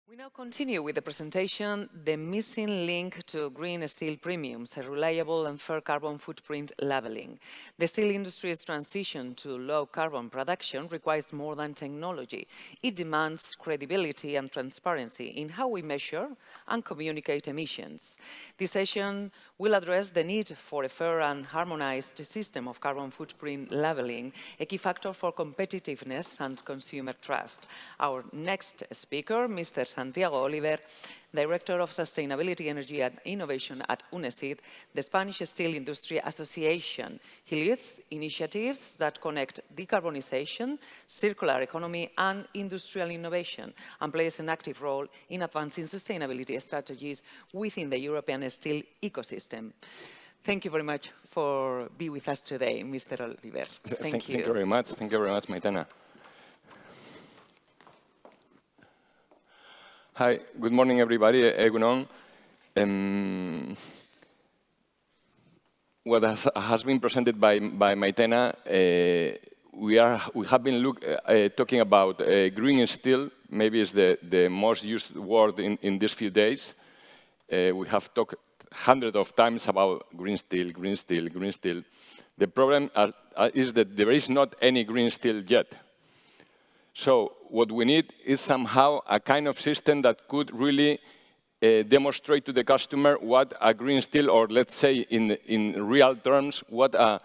We now continue with the presentation, The Missing Link to Green Steel Premiums, a reliable and fair carbon footprint labeling. The steel industry's transition to low-carbon production requires more than technology. It demands credibility and transparency in how we measure and communicate emissions. This session will address the need for a fair and harmonized system of carbon footprint labeling, a key factor for competitiveness and consumer trust. Our next speaker, Mr. Santiago Oliver, Director of Sustainability, Energy and Innovation at UNESID, the Spanish Steel Industry Association. He leads initiatives that connect decarbonization, circular economy and industrial innovation, and plays an active role in advancing sustainability strategies within the European steel ecosystem. Thank you very much for being with us today, Mr. Oliver. Thank you. Thank you very much. Thank you very much, Maitena. Hi, good morning, everybody. Egunon. What has been presented by Maitena, we have been talking about green steel. Maybe it's the most used word in these few days. We have talked hundreds of times about green steel, green steel, green steel. The problem is that there is not any green steel yet. So what we need is somehow a kind of system that could really demonstrate to the customer what a green steel, or let's say in real terms, what a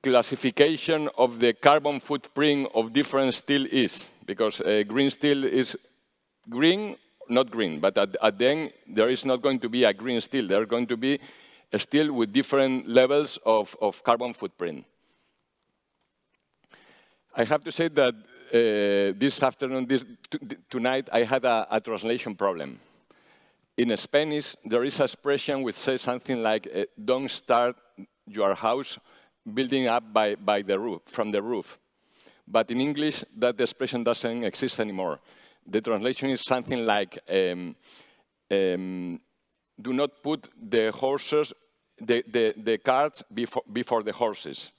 classification of the carbon footprint of different steel is. Because green steel is green, not green, but at the end, there is not going to be a green steel. There are going to be a steel with different levels of carbon footprint. I have to say that this afternoon, tonight, I had a translation problem. In Spanish, there is an expression which says something like, don't start your house building up by the roof, from the roof. But in English, that expression doesn't exist anymore. The translation is something like, do not put the horses, the carts before the horses.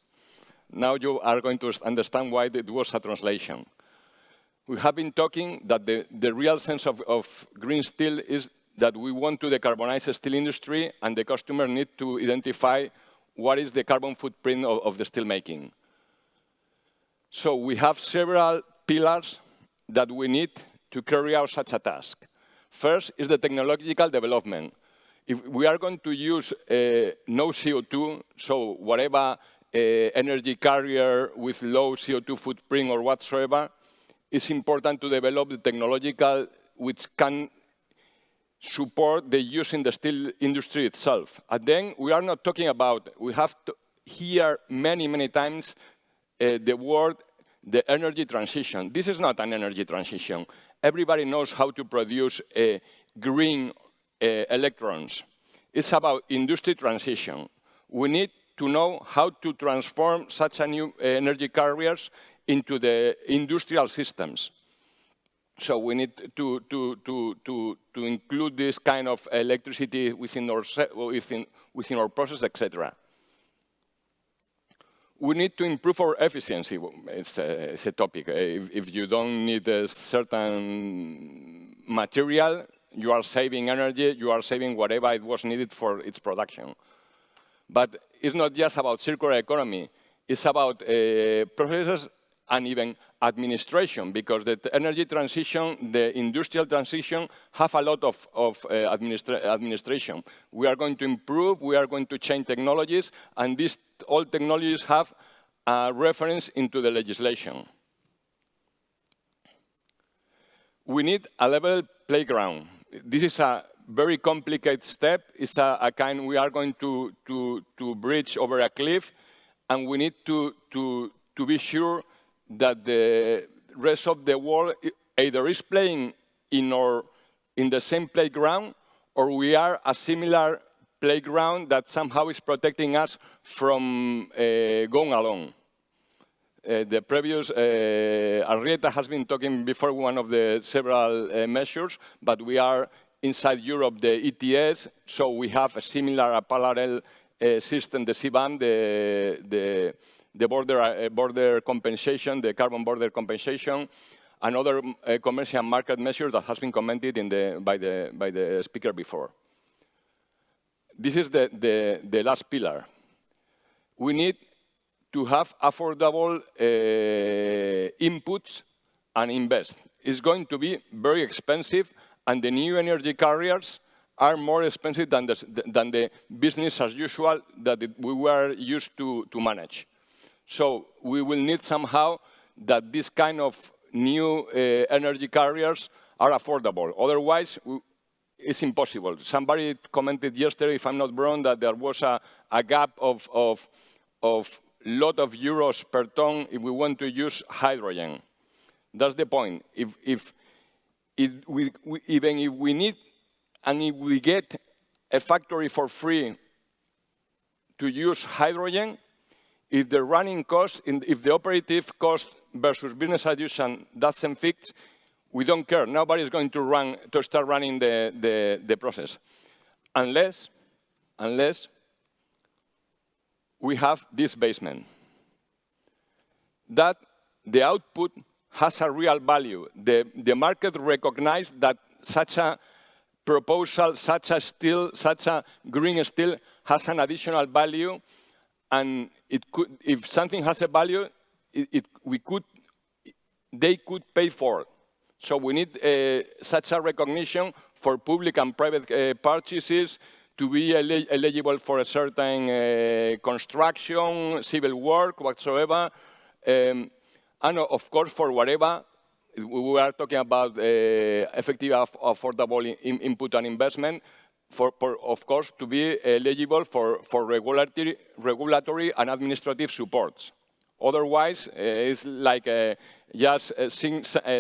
Now you are going to understand why it was a translation. We have been talking that the real sense of green steel is that we want to decarbonize the steel industry, and the customer need to identify what is the carbon footprint of the steel making. So we have several pillars that we need to carry out such a task. First is the technological development. If we are going to use no CO2, so whatever energy carrier with low CO2 footprint or whatsoever, it's important to develop the technological which can support the use in the steel industry itself. And then we are not talking about, we have to hear many times the word, the energy transition. This is not an energy transition. Everybody knows how to produce green electrons. It's about industry transition. We need to know how to transform such a new energy carriers into the industrial systems. So we need to include this kind of electricity within our process, etc. We need to improve our efficiency. It's a topic. If you don't need a certain material, you are saving energy, you are saving whatever it was needed for its production. But it's not just about circular economy. It's about processes and even administration, because the energy transition, the industrial transition, have a lot of administration. We are going to improve, we are going to change technologies, and these all technologies have a reference into the legislation. We need a level playground. This is a very complicated step. It's a kind we are going to bridge over a cliff, and we need to be sure that the rest of the world either is playing in the same playground, or we are a similar playground that somehow is protecting us from going along. The previous, Arrieta has been talking before one of the several measures, but we are inside Europe, the ETS, so we have a similar, a parallel system, the CBAM, the border compensation, the carbon border compensation, another commercial market measure that has been commented by the speaker before. This is the last pillar. We need to have affordable inputs and invest. It's going to be very expensive, and the new energy carriers are more expensive than the business as usual that we were used to manage. So we will need somehow that this kind of new energy carriers are affordable. Otherwise, it's impossible. Somebody commented yesterday, if I'm not wrong, that there was a gap of lot of euros per ton if we want to use hydrogen. That's the point. Even if we need and if we get a factory for free to use hydrogen, if the running cost, if the operative cost versus business as usual doesn't fit, we don't care. Nobody is going to start running the process, unless we have this basement, that the output has a real value. The market recognized that such a proposal, such a green steel has an additional value, and it could, if something has a value, they could pay for it. So we need such a recognition for public and private purchases to be eligible for a certain construction, civil work, whatsoever, and of course for whatever. We are talking about effective, affordable input and investment, of course, to be eligible for regulatory and administrative supports. Otherwise, it's like just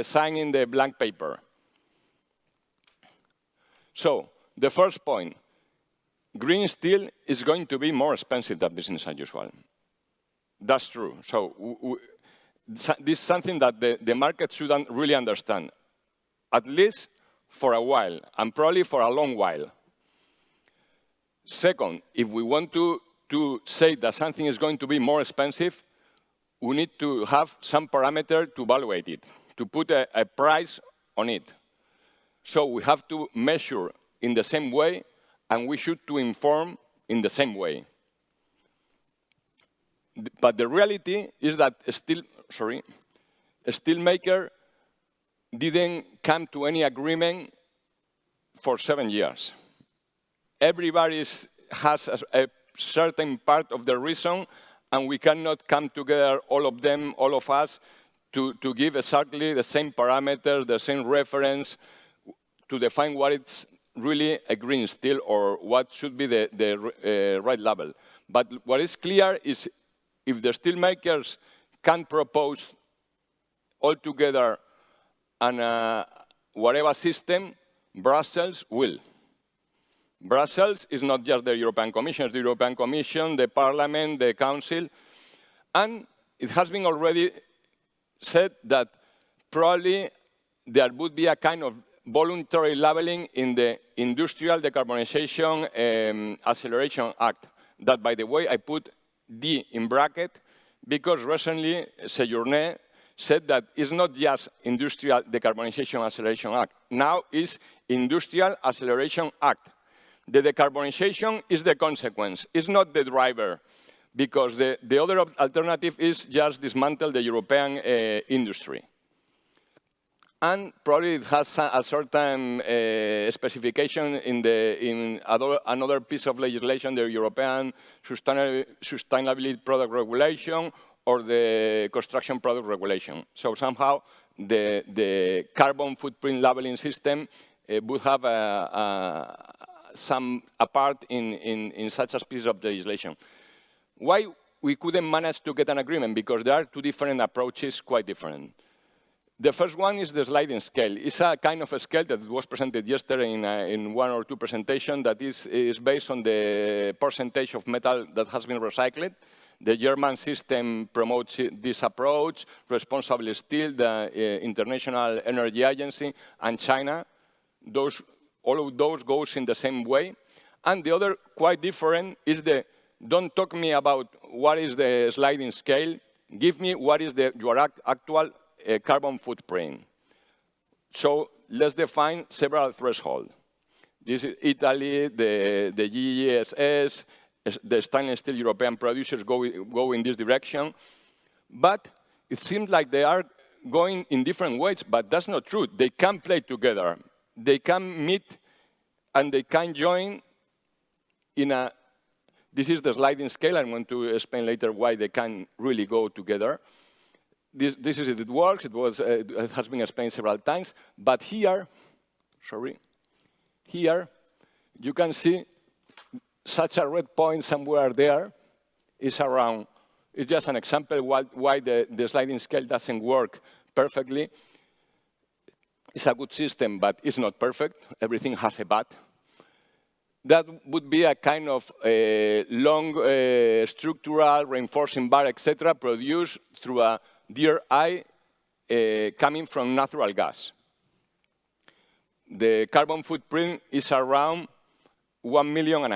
signing the blank paper. So the first point, green steel is going to be more expensive than business as usual. That's true. So this is something that the market should really understand, at least for a while, and probably for a long while. Second, if we want to say that something is going to be more expensive, we need to have some parameter to evaluate it, to put a price on it. So we have to measure in the same way, and we should to inform in the same way. But the reality is that a steelmaker didn't come to any agreement for 7 years. Everybody has a certain part of the reason, and we cannot come together, all of them, all of us, to give exactly the same parameters, the same reference, to define what it's really a green steel or what should be the right level. But what is clear is if the steelmakers can propose altogether an whatever system, Brussels will. Brussels is not just the European Commission, it's the European Commission, the Parliament, the Council, and it has been already said that probably there would be a kind of voluntary labeling in the Industrial Decarbonization Acceleration Act, that, by the way, I put D in bracket, because recently Sejourné said that it's not just Industrial Decarbonization Acceleration Act, now it's Industrial Acceleration Act. The decarbonization is the consequence, it's not the driver, because the other alternative is just dismantle the European industry. And probably it has a certain specification in another piece of legislation, the European Sustainability Product Regulation or the Construction Product Regulation. So somehow the carbon footprint labeling system would have a part in such a piece of legislation. Why we couldn't manage to get an agreement? Because there are two different approaches, quite different. The first one is the sliding scale. It's a kind of a scale that was presented yesterday in one or two presentations that is based on the percentage of metal that has been recycled. The German system promotes this approach, Responsible Steel, the International Energy Agency, and China. All of those goes in the same way. And the other, quite different, is don't talk me about what is the sliding scale, give me what is your actual carbon footprint. So let's define several thresholds. This is Italy, the GESS, the stainless steel European producers go in this direction. But it seems like they are going in different ways, but that's not true. They can play together. They can meet and they can join in a, this is the sliding scale. I'm going to explain later why they can really go together. This is it works. It has been explained several times. But here, here you can see such a red point somewhere there is around. It's just an example why the sliding scale doesn't work perfectly. It's a good system, but it's not perfect. Everything has a but. That would be a kind of long structural reinforcing bar, etc., produced through a DRI coming from natural gas. The carbon footprint is around 1.5 million.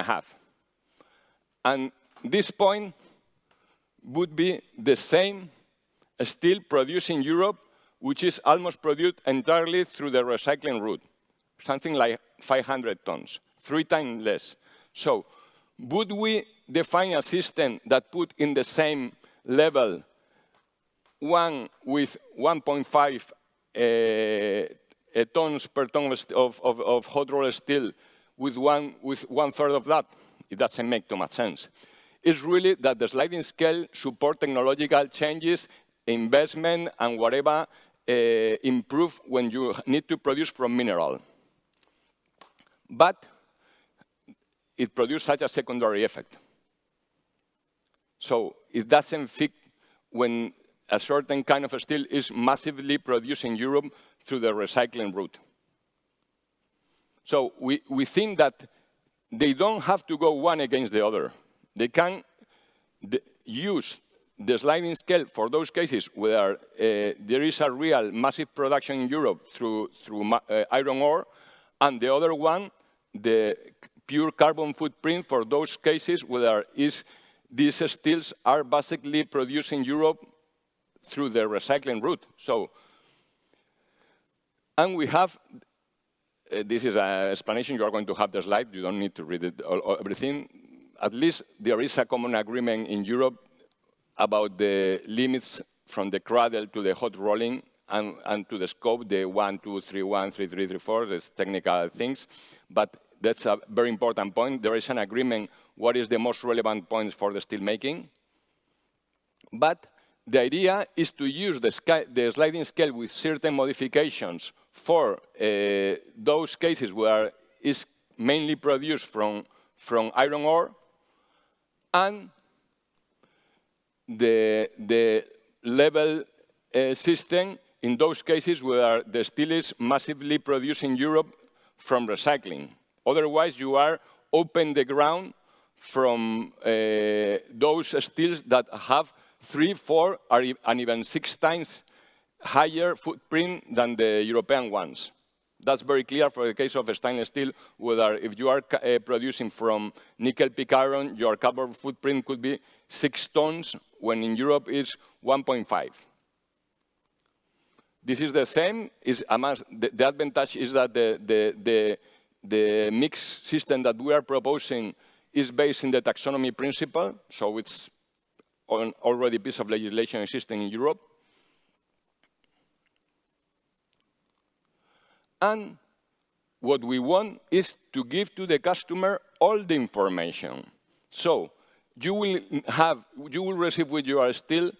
And this point would be the same steel produced in Europe, which is almost produced entirely through the recycling route, something like 500 tons, 3 times less. So would we define a system that put in the same level one with 1.5 tons per ton of hot rolled steel with one third of that? It doesn't make too much sense. It's really that the sliding scale support technological changes, investment, and whatever improve when you need to produce from mineral. But it produces such a secondary effect. So it doesn't fit when a certain kind of steel is massively produced in Europe through the recycling route. So we think that they don't have to go one against the other. They can use the sliding scale for those cases where there is a real massive production in Europe through iron ore, and the other one, the pure carbon footprint for those cases where these steels are basically produced in Europe through the recycling route. So, and we have, this is an explanation, you are going to have the slide, you don't need to read it everything. At least there is a common agreement in Europe about the limits from the cradle to the hot rolling and to the scope, the 1, 2, 3, 1, 3, 3, 3, 4, these technical things. But that's a very important point. There is an agreement what is the most relevant points for the steel making. But the idea is to use the sliding scale with certain modifications for those cases where it's mainly produced from iron ore, and the level system in those cases where the steel is massively produced in Europe from recycling. Otherwise, you are open the ground from those steels that have 3, 4, and even 6 times higher footprint than the European ones. That's very clear for the case of stainless steel, whether if you are producing from nickel pig iron, your carbon footprint could be 6 tons, when in Europe it's 1.5. This is the same. The advantage is that the mixed system that we are proposing is based in the taxonomy principle, so it's already a piece of legislation existing in Europe. And what we want is to give to the customer all the information. So you will receive with your steel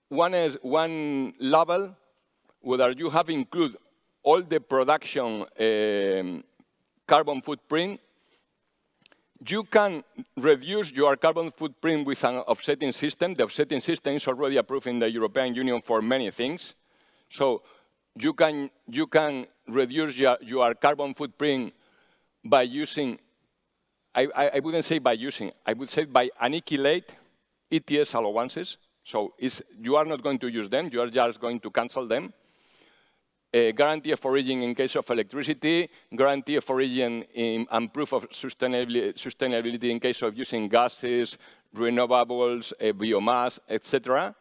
one label where you have included all the production carbon footprint. You can reduce your carbon footprint with an offsetting system. The offsetting system is already approved in the European Union for many things. So you can reduce your carbon footprint by using, I wouldn't say by using, I would say by annihilate ETS allowances. So you are not going to use them, you are just going to cancel them. Guarantee of origin in case of electricity, guarantee of origin and proof of sustainability in case of using gases, renewables, biomass, etc.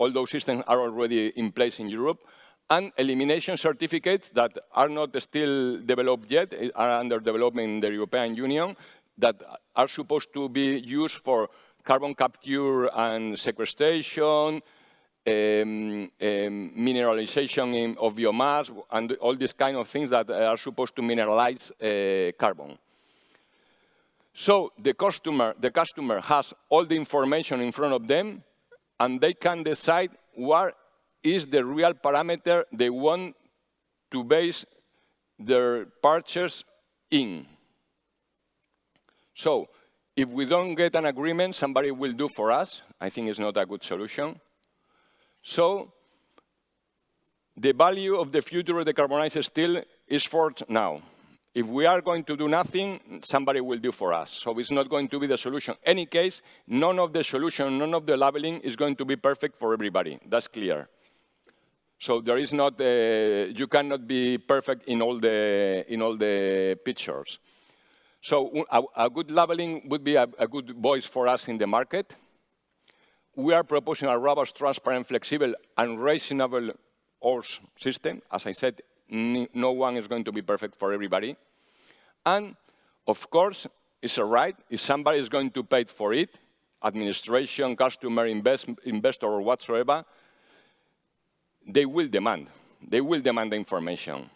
All those systems are already in place in Europe. And elimination certificates that are not still developed yet, are under development in the European Union, that are supposed to be used for carbon capture and sequestration, mineralization of biomass, and all these kind of things that are supposed to mineralize carbon. So the customer has all the information in front of them, and they can decide what is the real parameter they want to base their purchase in. So if we don't get an agreement, somebody will do for us. I think it's not a good solution. So the value of the future of decarbonized steel is forged now. If we are going to do nothing, somebody will do for us. So it's not going to be the solution. In any case, none of the solution, none of the labeling is going to be perfect for everybody. That's clear. So there is not, you cannot be perfect in all the pictures. So a good labeling would be a good voice for us in the market. We are proposing a robust, transparent, flexible, and reasonable ORS system. As I said, no one is going to be perfect for everybody. And of course, it's a right. If somebody is going to pay for it, administration, customer, investor, or whatsoever, they will demand the information,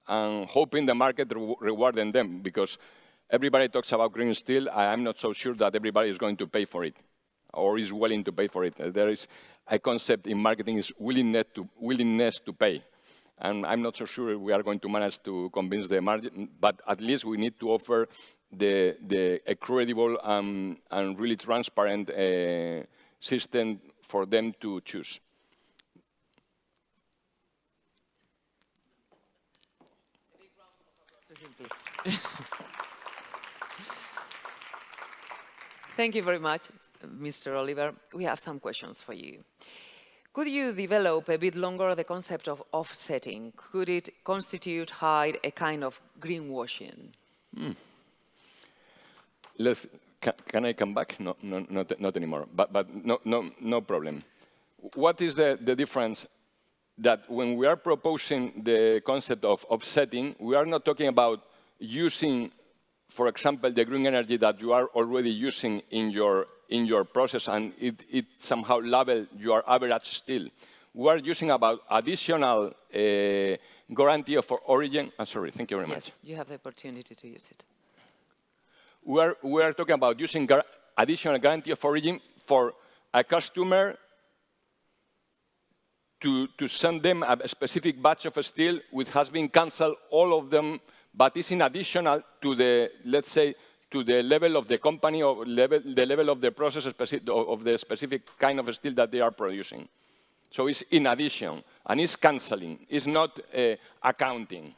and hoping the market rewarding them, because everybody talks about green steel. I'm not so sure that everybody is going to pay for it or is willing to pay for it. There is a concept in marketing is willingness to pay. And I'm not so sure we are going to manage to convince the market, but at least we need to offer a credible and really transparent system for them to choose. Thank you very much, Mr. Oliver. We have some questions for you. Could you develop a bit longer the concept of offsetting? Could it constitute, hide a kind of greenwashing? Can I come back? No, not anymore. But no problem. What is the difference? That when we are proposing the concept of offsetting, we are not talking about using, for example, the green energy that you are already using in your process, and it somehow label your average steel. We are using about additional guarantee of origin. I'm sorry, thank you very much. Yes, you have the opportunity to use it. We are talking about using additional guarantee of origin for a customer to send them a specific batch of steel which has been canceled, all of them, but is in additional to the, let's say, to the level of the company or the level of the process of the specific kind of steel that they are producing. So it's in addition, and it's canceling. It's not accounting.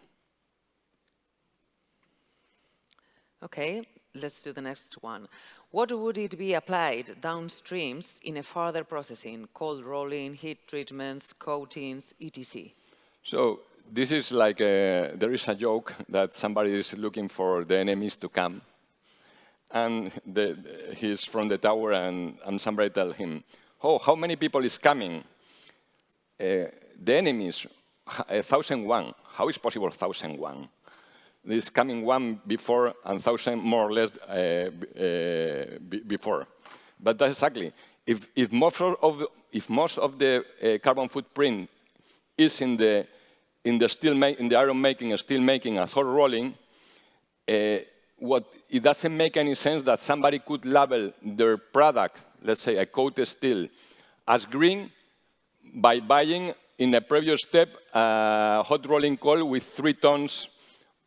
Okay, let's do the next one. What would it be applied downstreams in a further processing? Cold rolling, heat treatments, coatings, etc. So this is like, there is a joke that somebody is looking for the enemies to come. And he's from the tower, and somebody tell him, oh, how many people is coming? The enemies, 1,001. How is possible 1,001? This coming one before and 1,000 more or less before. But that's exactly, if most of the carbon footprint is in the iron making and steel making and hot rolling, it doesn't make any sense that somebody could label their product, let's say a coated steel, as green by buying in a previous step a hot rolling coil with 3 tons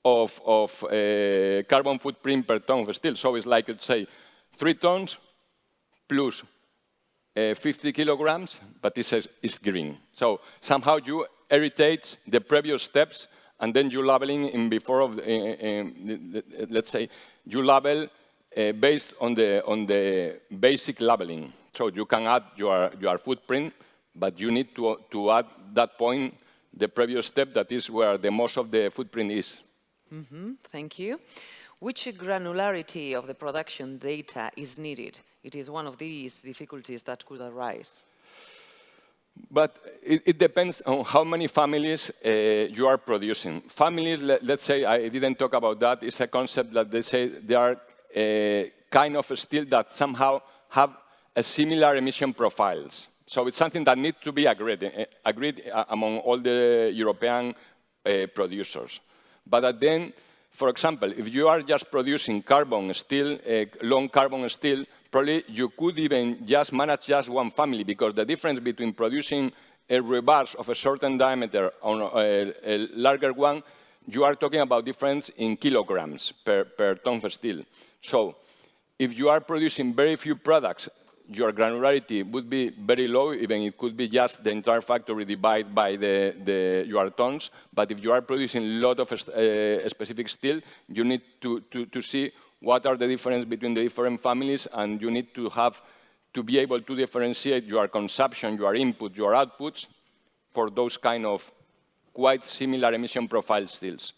of carbon footprint per ton of steel. So it's like, let's say, 3 tons plus 50 kilograms, but it says it's green. So somehow you irritate the previous steps, and then you labeling in before of, let's say, you label based on the basic labeling. So you can add your footprint, but you need to add that point, the previous step, that is where the most of the footprint is. Thank you. Which granularity of the production data is needed? It is one of these difficulties that could arise. But it depends on how many families you are producing. Families, let's say, I didn't talk about that, it's a concept that they say they are kind of steel that somehow have a similar emission profiles. So it's something that needs to be agreed among all the European producers. But then, for example, if you are just producing carbon steel, long carbon steel, probably you could even just manage just one family, because the difference between producing a rebars of a certain diameter on a larger one, you are talking about difference in kilograms per ton of steel. So if you are producing very few products, your granularity would be very low, even it could be just the entire factory divided by your tons. But if you are producing a lot of specific steel, you need to see what are the differences between the different families, and you need to be able to differentiate your consumption, your input, your outputs for those kind of quite similar emission profile steels.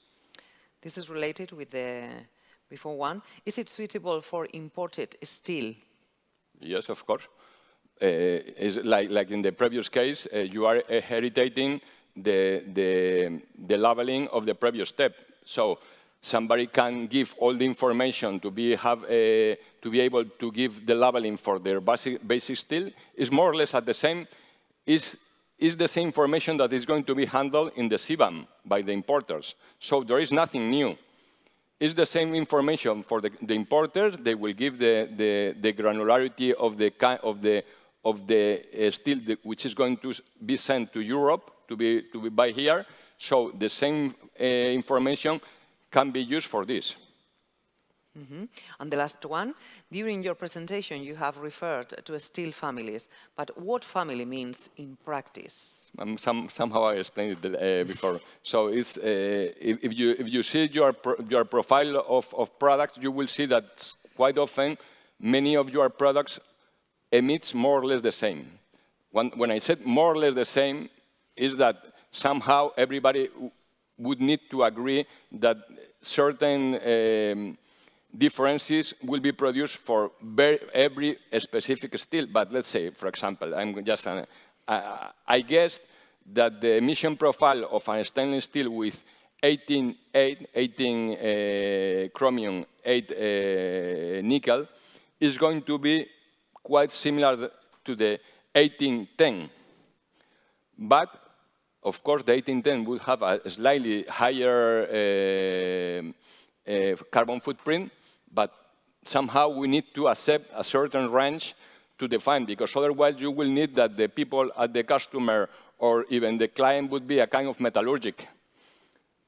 This is related with the before one. Is it suitable for imported steel? Yes, of course. It's like in the previous case, you are heritating the labeling of the previous step. So somebody can give all the information to be able to give the labeling for their basic steel. Is more or less at the same. Is the same information that is going to be handled in the CBAM by the importers. So there is nothing new. It's the same information for the importers. They will give the granularity of the steel which is going to be sent to Europe to be buy here. So the same information can be used for this. Mm-hmm. And the last one, during your presentation, you have referred to steel families, but what family means in practice? Somehow I explained it before. So it's, if you see your profile of products, you will see that quite often many of your products emits more or less the same. When I said more or less the same, is that somehow everybody would need to agree that certain differences will be produced for every specific steel. But let's say, for example, I guess that the emission profile of a stainless steel with 18 chromium, 8 nickel is going to be quite similar to the 1810. But of course, the 1810 would have a slightly higher carbon footprint, but somehow we need to accept a certain range to define, because otherwise you will need that the people at the customer or even the client would be a kind of metallurgic.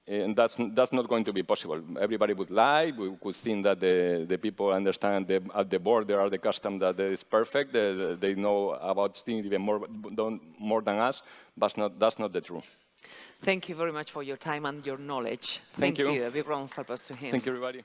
And that's not going to be possible. Everybody would lie. We could think that the people understand at the board there are the custom that it's perfect. They know about steel even more than us, but that's not the truth. Thank you very much for your time and your knowledge. Thank you. A big round of applause to him. Thank you, everybody.